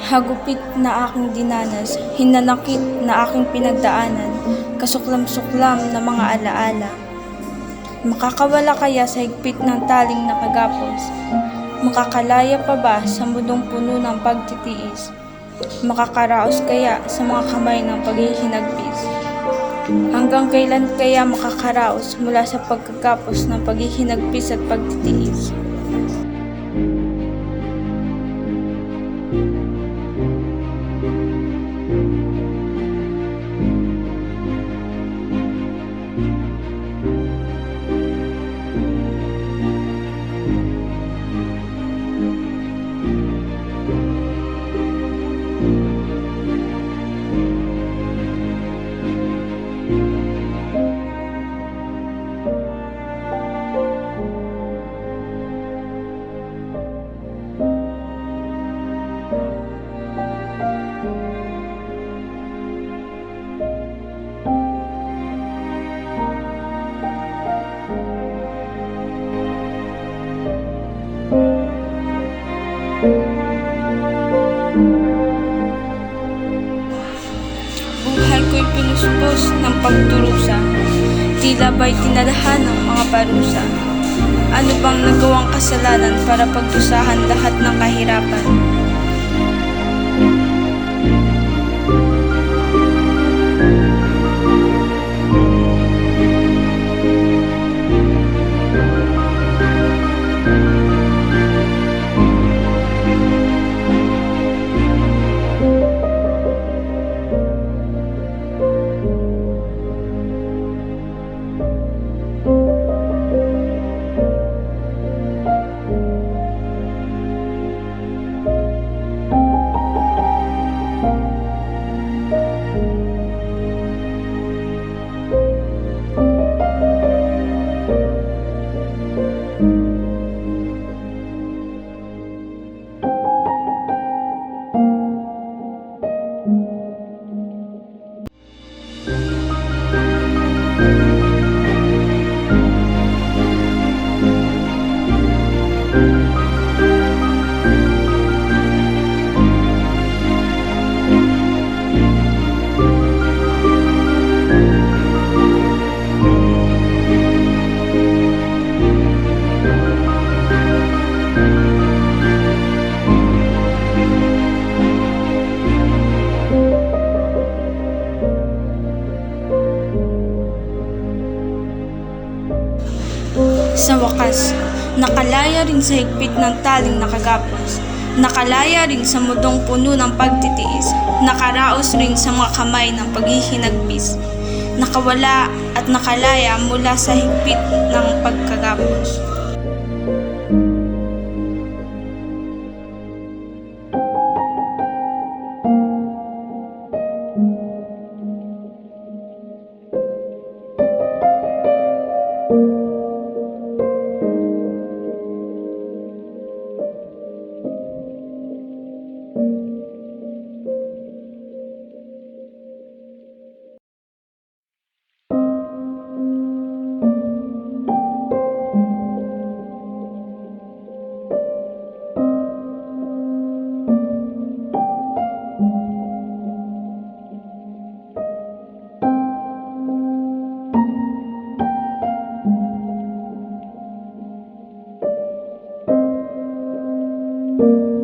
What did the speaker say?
Hagupit na aking dinanas, hinanakit na aking pinagdaanan, kasuklam-suklam na mga alaala. Makakawala kaya sa higpit ng taling nakagapos? Makakalaya pa ba sa mundong puno ng pagtitiis? Makakaraos kaya sa mga kamay ng paghihinagpis? Hanggang kailan kaya makakaraos mula sa pagkagapos ng paghihinagpis at pagtitiis? Buhay ko'y pinuspos ng pagdurusa, tila ba'y tinadhan ng mga parusa. Ano bang nagawang kasalanan para pagdusahan lahat ng kahirapan? Sa wakas, nakalaya rin sa higpit ng taling nakagapos, nakalaya rin sa mundong puno ng pagtitiis, nakaraos rin sa mga kamay ng paghihinagpis, nakawala at nakalaya mula sa higpit ng pagkagapos. Thank you.